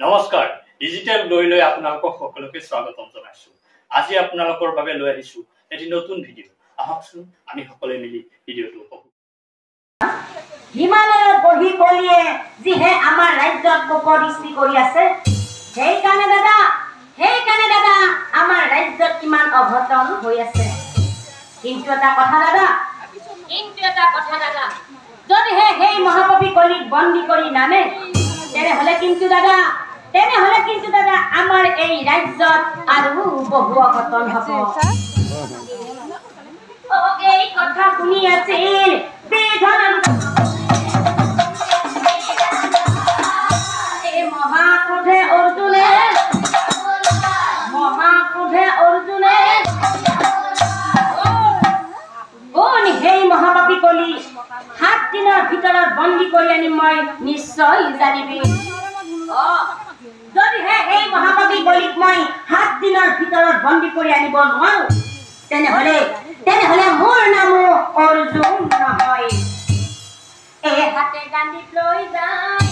নমস্কাৰ ডিজিটেল লৈ আপোনালোকক সকলোকে স্বাগতম জনাইছো। আজি আপোনালোকৰ বাবে লৈ আহিছো এটি নতুন ভিডিঅ'। আহকচোন আমি সকলোৱে মিলি ভিডিঅ'টো উপভোগ কৰো। হিমালয়ৰ বহি বলিয়ে যিহে আমাৰ ৰাজ্যত উপদৃষ্টি কৰি আছে, সেইকাৰণে দাদা আমাৰ ৰাজ্যত কিমান অঘটন হৈ আছে। কিন্তু এটা কথা দাদা, যদিহে সেই মহাকবি কলিক বন্দী কৰি নানে, তেনেহলে কিন্তু দাদা আমাৰ এই ৰাজ্যত আৰু বহু অঘটন হ'ব। এই কথা শুনি আছিল মহাক্ৰোধে অৰ্জুনে সেই মহাপাপী কলি 7 দিনৰ ভিতৰত বন্দী কৰি আনি মই নিশ্চয় জানিবি। যদিহে এই মহাপাপী কলিক মই 7 দিনৰ ভিতৰত বন্দী কৰি আনিব নোৱাৰো, তেনেহলে মোৰ নামো অৰ্জুন নহয়। এই হাতে গান্ধীত লৈ যায়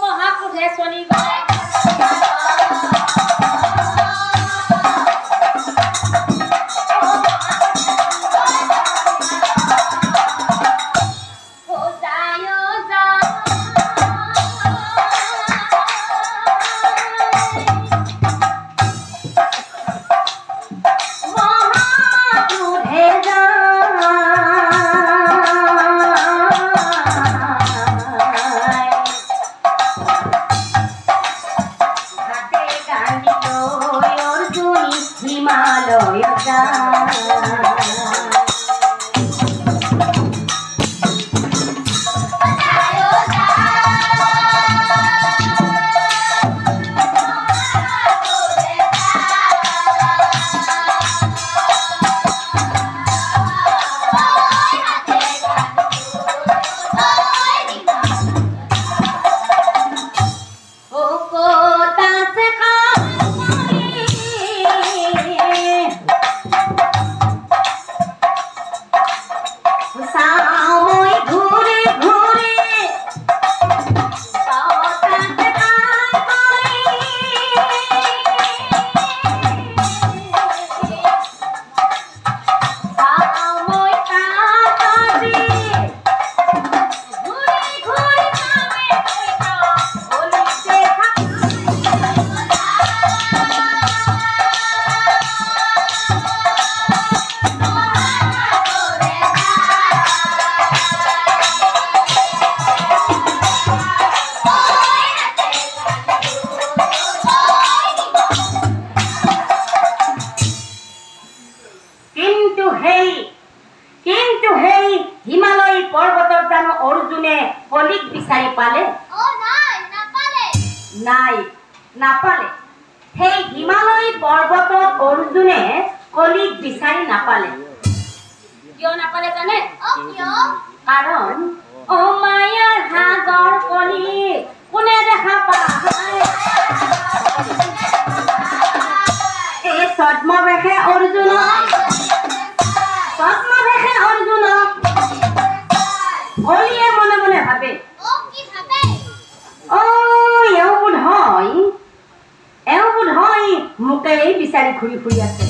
মহাক্ৰোধে চলি গ'ল। হিমালয় পৰ্বতত জানো অৰ্জুনে কলিক বিচাৰি পালে? নাপালে। সেই হিমালয় পৰ্বতত অৰ্জুনে কলিক বিচাৰি নাপালে। কিয় নাপালে জানে? কাৰণ মায়াৰ সাগৰ কলি কোনে দেখা পায়? এই ছদ্মবেশে অৰ্জুনক কলিয়ে মনে মনে ভাবে, এওঁ বোধ হয় মোকেই বিচাৰি ঘূৰি আছে।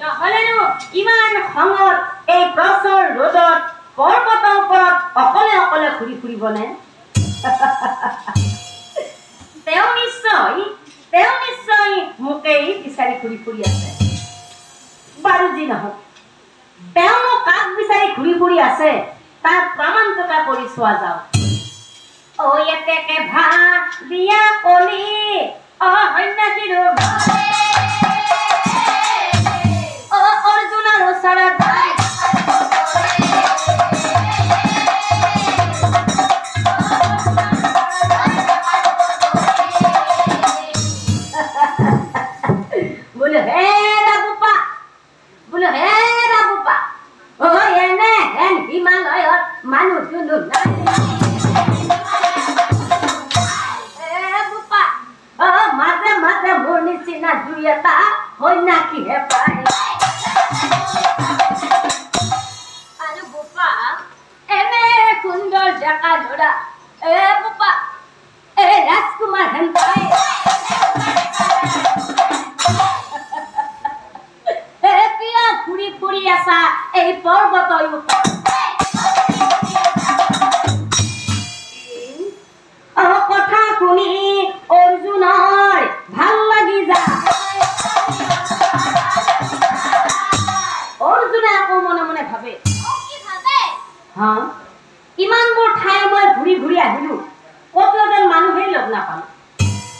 নহলেনো ইমান খঙত এই প্ৰচৰ ৰ'দত পৰ্বতৰ ওপৰত অকলে ঘূৰি ফুৰিবনে? তেওঁ নিশ্চয় মোকেই বিচাৰি ঘূৰি আছে। বাৰু যি নহওক, তেওঁনো কাক বিচাৰি ঘূৰি আছে তাৰ প্ৰমাণ টকা কৰি চোৱা যাওক। এতেকে ভালিয়া কলি সন্যাসীৰ অৰ্জুনৰ ওচৰত যায়। বোলো হে ৰাবুপা, এনে হেন হিমালয়ত মানুহ দুনো নাই। মাজে মোৰ নিচিনা দুই এটা সন্যাসীহে পায়। আৰু বোপা একা ধরা এ বাবা এ রাজকুমার হেনতাই এ কিয়া ঘুরি ঘুরি আসা এই পর্বতর উপর কথা শুনি অৰ্জুনৰ ভাল লাগি যায় অৰ্জুনে আকৌ মনে মনে ভাবে হা ইমানবোৰ ঠাই মই ঘূৰি ঘূৰি আহিলো কত এজন মানুহেই লগ নাপালো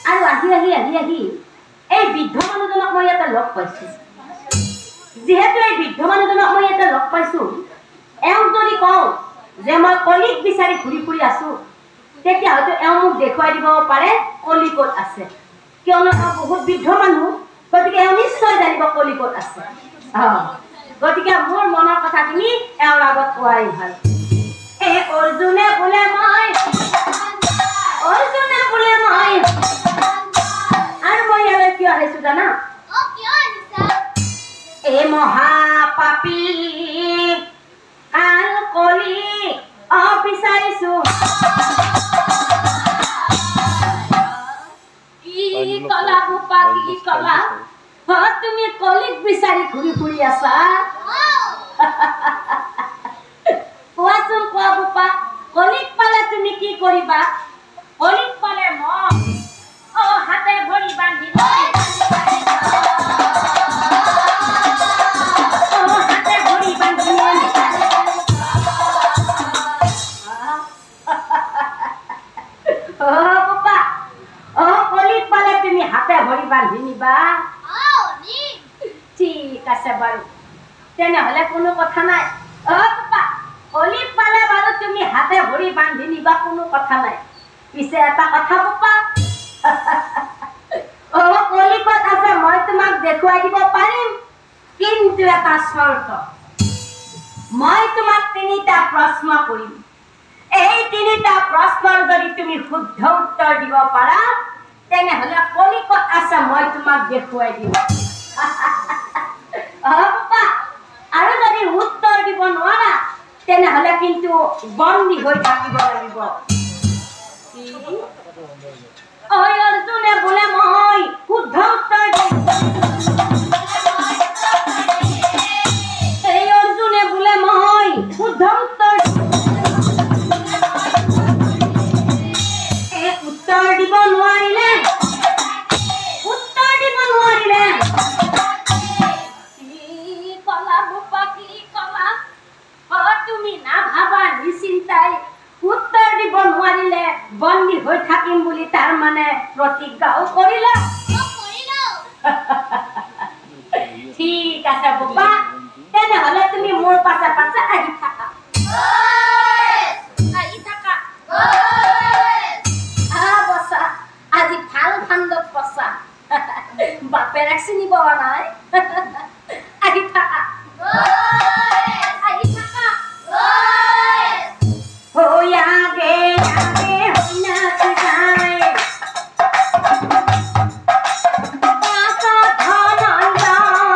আৰু আহি আহি আহি আহি এই বৃদ্ধ মানুহজনক মই ইয়াতে লগ পাইছো যেহেতু এই বৃদ্ধ মানুহজনক মই ইয়াতে লগ পাইছো এওঁক যদি কওঁ যে মই কলিক বিচাৰি ঘূৰি ফুৰি আছো তেতিয়া হয়তো এওঁ মোক দেখুৱাই দিব পাৰে কলি ক'ত আছে কিয়নো এওঁ বহুত বৃদ্ধ মানুহ গতিকে এওঁ নিশ্চয় জানিব কলি ক'ত আছে গতিকে মোৰ মনৰ কথাখিনি এওঁৰ আগত কোৱাই ভাল এই অৰ্জুনে বোলে মই আৰু মই ইয়ালৈ কিয় আহিছো জানা এই মহাপাপী কাল কলি বিচাৰিছো কলা বোপা কি কলা তুমি কলিক বিচাৰি ঘূৰি ফুৰি আছা কোৱাচোন কোৱা বোপা কলিক পালে তুমি কি কৰিবা কলিক পালে মই হাতে ভৰি বান্ধি হাতে ভৰি বান্ধি বোপা কলিক পালে তুমি হাতে ভৰি বান্ধি নিবা ঠিক আছে বাৰু তেনেহলে কোনো কথা নাই বোপা কলিক পালে বাৰু তুমি হাতে ভৰি বান্ধি নিবা কোনো কথা নাই পিছে এটা কথা বোপা কলিকত আছে মই তোমাক দেখুৱাই দিব পাৰিম কিন্তু এটা চৰ্ত মই তোমাক 3টা প্ৰশ্ন কৰিম এই 3টা প্ৰশ্নৰ যদি তুমি শুদ্ধ উত্তৰ দিব পাৰা তেনেহলে কলিকত আছে মই তোমাক দেখুৱাই দিম বাবা আৰু যদি উত্তৰ দিব নোৱাৰা তেনেহলে কিন্তু বন্দী হৈ থাকিব লাগিব অৰ্জুনে বোলে মই শুদ্ধ উত্তৰ দিম এই অৰ্জুনে বোলে মই শুদ্ধ উত্তৰ উত্তৰ দিব নোৱাৰিলে তুমি না ভাবা নিশ্চিন্তাই উত্তৰ দিব নোৱাৰিলে বন্দী হৈ থাকিম বুলি তাৰ মানে প্ৰতিজ্ঞাও কৰিলা ঠিক আছে বাবা তেনেহলে তুমি মোৰ পাছে পাছে আহি থাকা বসা আজি ভাল ফান্দত বসা বাপেৰেক চিনিব নাই আহি থাকা আগে আগে নাচ যায় ধনঞ্জয়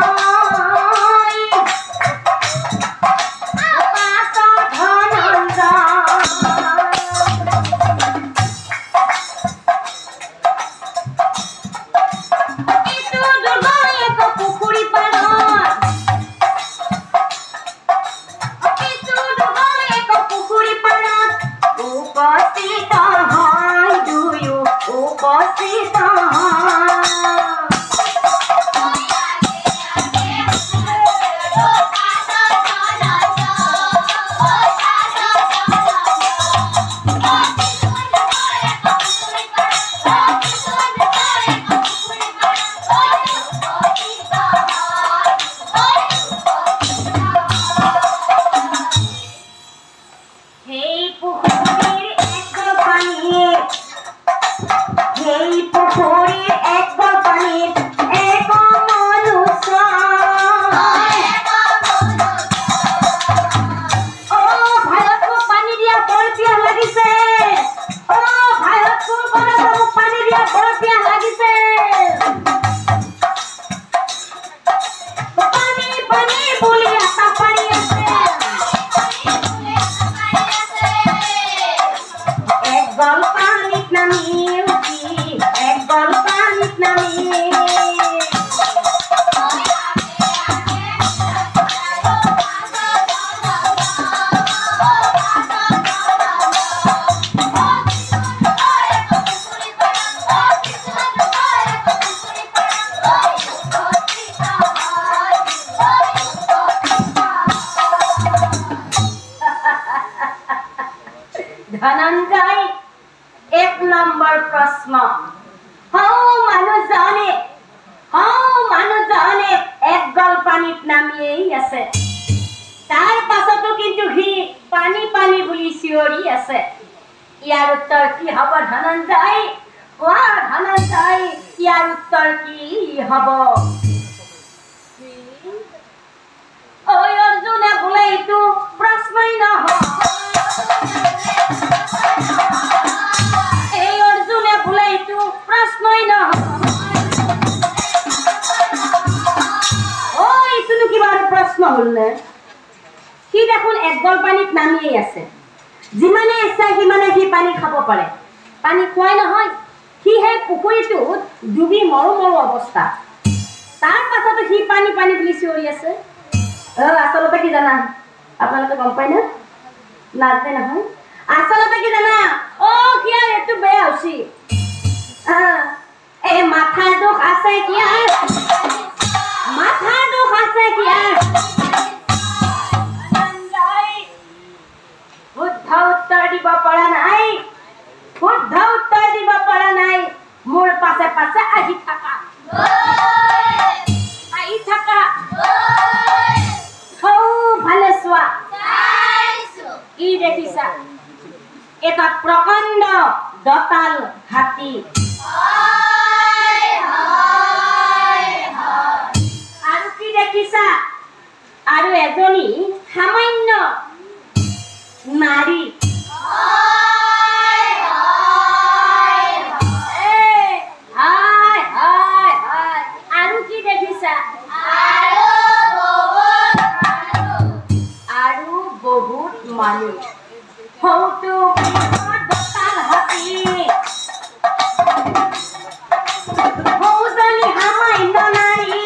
ধনঞ্জয় 1 নম্বৰ প্ৰশ্ন মানুহজনে এক গল পানীত নামিয়েই আছে তাৰ পাছতো কিন্তু সি পানী পানী বুলি চিঞৰি আছে ইয়াৰ উত্তৰ কি হ'ব ধনঞ্জয় কোৱা ধনঞ্জয় ইয়াৰ উত্তৰ কি হ'ব ঐ অৰ্জুনে বোলে এইটো প্ৰশ্নই নহয় এই অৰ্জুনে বোলে এইটো প্ৰশ্নই নহয় ঐ এইটো কিবা প্ৰশ্ন হ'ল নে সি দেখোন এক গল পানীত নামিয়েই আছে যিমানে ইচ্ছা সিমানে সি পানী খাব পাৰে পানী খোৱাই নহয় সি সেই পুখুৰীটোত ডুবি মৰো মৰো অৱস্থা তাৰ পাছতো সি পানী পানী বুলি চিঞৰি আছে আচলতে কি জানা আপোনালোকে গম পায় না নাজানে নহয় আচলতে কি জানা কিয় এইটো বেয়া হৈছে এই মাথাৰ দুখ আছে কিয় মাথাৰ দুখ আছে কিয় শুদ্ধ উত্তৰ দিব পৰা নাই শুদ্ধ উত্তৰ দিব পৰা নাই মোৰ পাছে পাছে আহি থাকা ভালে চোৱা কি দেখিছা এটা প্ৰকাণ্ড দতাল হাতী আৰু কি দেখিছা আৰু এজনী সামান্য নাৰী আৰু কি দেখিছা আৰু বহুত মানুহ সৌটো দতাল হাতী সৌজনী সামান্য নাৰী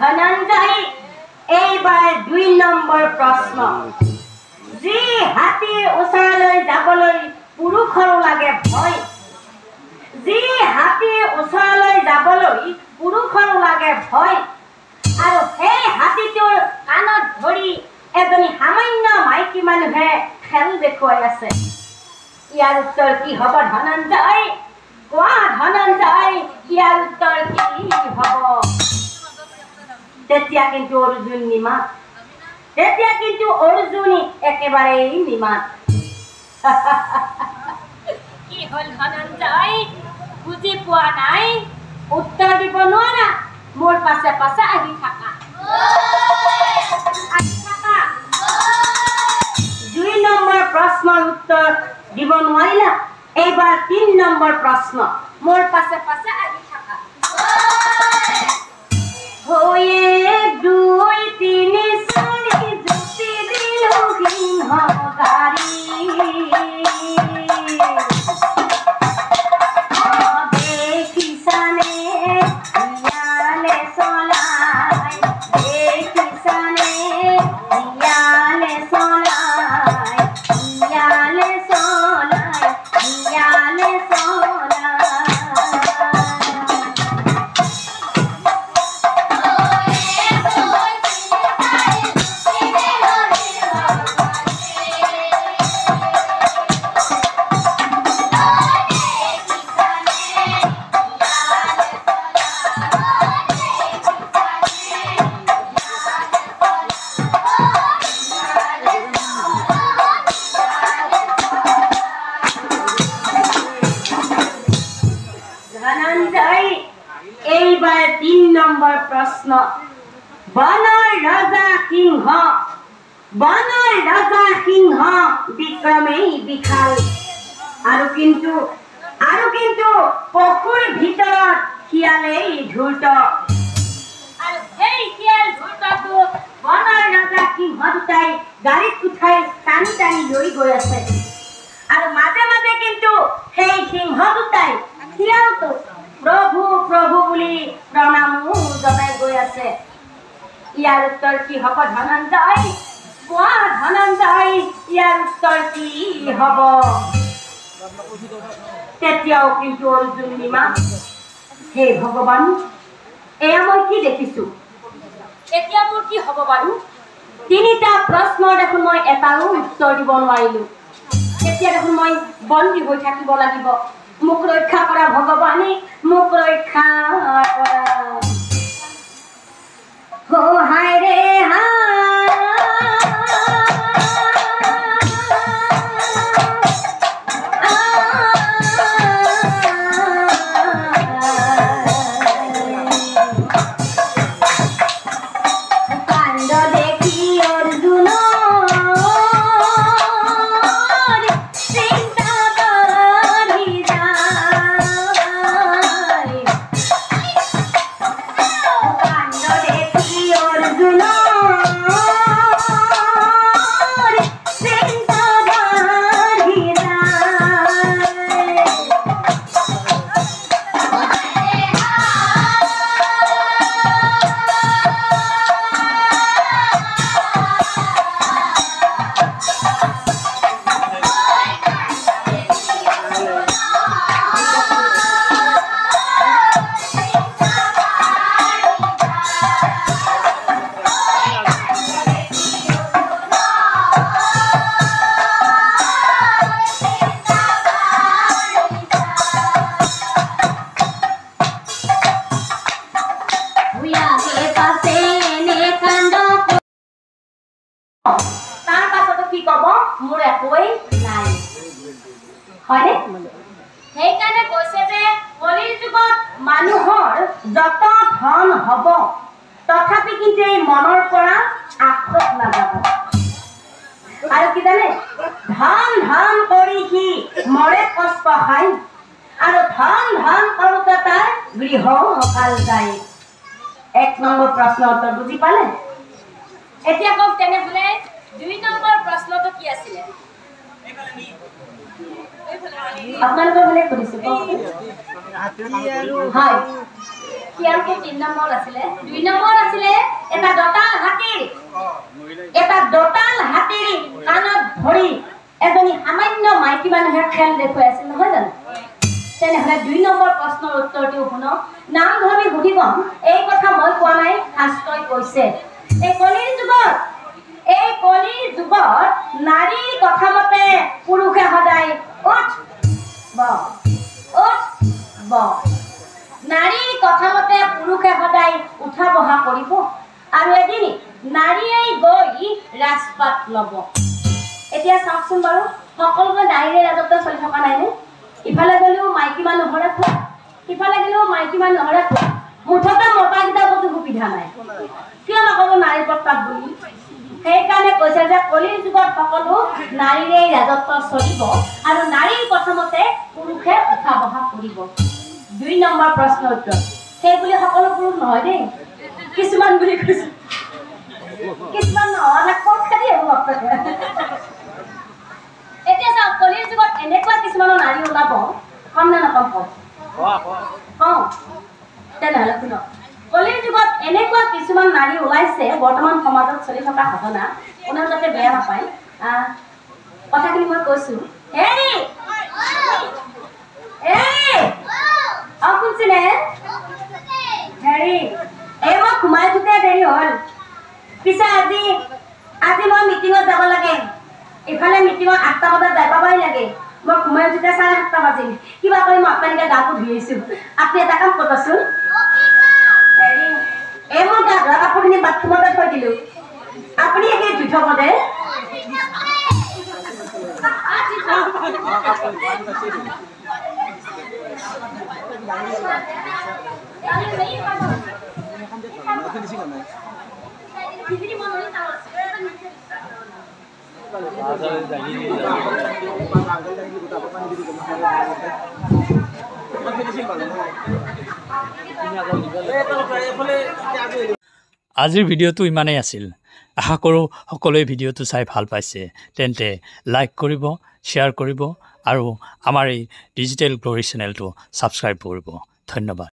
ধনঞ্জয় এইবাৰ 2 নম্বৰ প্ৰশ্ন যি হাতীৰ ওচৰলৈ যাবলৈ পুৰুষৰো লাগে ভয় যি হাতীৰ ওচৰলৈ যাবলৈ পুৰুষৰো লাগে ভয় আৰু সেই হাতীটোৰ কাণত ধৰি এজনী সামান্য মাইকী মানুহে খেল দেখুৱাই আছে ইয়াৰ উত্তৰ কি হ'ব ধনঞ্জয় কোৱা ধনঞ্জয় ইয়াৰ উত্তৰ কি হ'ব তেতিয়া কিন্তু অৰ্জুন নিমাত তেতিয়া কিন্তু অৰ্জুনী একেবাৰেই নিমাত কি হ'ল ধনঞ্জয় বুজি পোৱা নাই উত্তৰ দিব নোৱাৰা মোৰ পাছে পাছে আহি থাকা 2 নম্বৰ প্ৰশ্নৰ উত্তৰ দিব নোৱাৰিলা এইবাৰ 3 নম্বৰ প্ৰশ্ন মোৰ পাছে পাছে আহি থাকা 1 2 3 4 জুতি দিলো সিংহকাৰী দেখিছানে ইয়ালে চলাই দেখিছানে ইয়ালে চলাই ইয়ালে চলাই ইয়ালে চলাই এইবাৰ 3 নম্বৰ প্ৰশ্ন বনৰ ৰজা সিংহ বিক্ৰমেই বিশাল আৰু কিন্তু পুখুৰী ভিতৰত শিয়ালেই ধূৰ্ত আৰু সেই শিয়াল ধূৰ্তটো বনৰ ৰজা সিংহ দুটাই গাড়ীত উঠাই টানি টানি লৈ গৈ আছে আৰু মাজে মাজে কিন্তু সেই সিংহ দুটাই শিয়ালটো প্ৰভু প্ৰভু বুলি প্ৰণামো জনাই গৈ আছে ইয়াৰ উত্তৰ কি হ'ব ধনঞ্জয় কোৱা ধনঞ্জয় ইয়াৰ উত্তৰ কি হ'ব তেতিয়াও কিন্তু অৰ্জুন নিমা হে ভগৱান এয়া মই কি দেখিছো এতিয়া মোৰ কি হ'ব বাৰু তিনিটা প্ৰশ্নৰ দেখোন মই এটাও উত্তৰ দিব নোৱাৰিলো এতিয়া দেখোন মই বন্দী হৈ থাকিব লাগিব মোক ৰক্ষা কৰা ভগৱানে মোক ৰক্ষা কৰা हो हाय रे সেইকাৰণে কৈছে যে কলিৰ যুগত মানুহৰ যত ধন হ'ব তথাপি কিন্তু এই মনৰ পৰা আক্ৰোশ নাযাব আৰু কি জানে ধন ধন কৰি সি মৰে কষ্ট খাই আৰু ধন ধন কৰোঁতে তাৰ গৃহ কাল যায় 1 নম্বৰ প্ৰশ্ন উত্তৰ বুজি পালে এতিয়া কওক তেনেহ'লে 2 নম্বৰ প্ৰশ্নটো কি আছিলে আপোনালোকৰ বলে কৰিছে হয় কিয়াৰটো 3 নম্বৰ আছিলে 2 নম্বৰ আছিলে এটা দতাল হাতীৰ কাণত ধৰি এজনী সামান্য মাইকী মানুহে খেল দেখুৱাই আছিল নহয় জানো তেনেহ'লে 2 নম্বৰ প্ৰশ্নৰ উত্তৰটো শুনক নাম ধৰি সুধিব এই কথা মই কোৱা নাই শাস্ত্ৰই কৈছে এই কলিৰ যুগত নাৰীৰ কথা মতে পুৰুষে সদায় নাৰীৰ কথা মতে পুৰুষে সদায় উঠা বহা কৰিব আৰু এদিন নাৰীয়ে গৈ ৰাজপাট ল'ব এতিয়া চাওকচোন বাৰু সকলোৰে নাৰীৰে ৰাজত্ব চলি থকা নাইনে ইফালে গ'লেও মাইকী মানুহৰে খোৱা ইফালে গ'লেও মাইকী মানুহৰে খোৱা মুঠতে মতাকেইটা ক'তো সুবিধা নাই কিয় নক'ব নাৰীৰ প্ৰতাপ বুলি সেইকাৰণে কৈছে যে কলিৰ যুগত সকলো নাৰীৰে ৰাজত্ব চলিব আৰু নাৰীৰ প্ৰথমতে পুৰুষে উঠা বহা কৰিব 2 নম্বৰ প্ৰশ্ন উত্তৰ সেই বুলি সকলো পুৰুষ নহয় দেই কিছুমান বুলি কৈছে কিছুমান নহয় ক'ত খালি হ'ব এতিয়া চাওক কলিৰ যুগত এনেকুৱা কিছুমানৰ নাৰী ওলাব কম নে নকম কওঁ তেনেহ'লে শুনক কলিৰ যুগত এনেকুৱা কিছুমান নাৰী ওলাইছে বৰ্তমান সমাজত চলি থকা ঘটনা কোনেও যাতে বেয়া নাপায় কথাখিনি মই কৈছোঁ শুনছিলে হেৰি এই মই সোমাই থোতে দেৰি হ'ল পিছে আজি মই মিটিঙত যাব লাগে ইফালে মিটিঙত 8টা বজাত যাই পাবই লাগে মই সোমাই থোতে 7:30 বাজিল কিবা কৰি মই আপোনালোকে গাটো ধুই আহিছোঁ আপুনি এটা কাম কৰিবচোন হেৰি এই মই গা ধোৱা কাপোৰখিনি বাথৰুমতে থৈ দিলোঁ আপুনি একে ধুই থব দে আজিৰ ভিডিঅ'টো ইমানেই আছিল আশা কৰোঁ সকলোৱে ভিডিঅ'টো চাই ভাল পাইছে তেন্তে লাইক কৰিব শ্বেয়াৰ কৰিব আৰু আমাৰ এই ডিজিটেল গ্ল'ৰী চেনেলটো ছাবস্ক্ৰাইব কৰিব ধন্যবাদ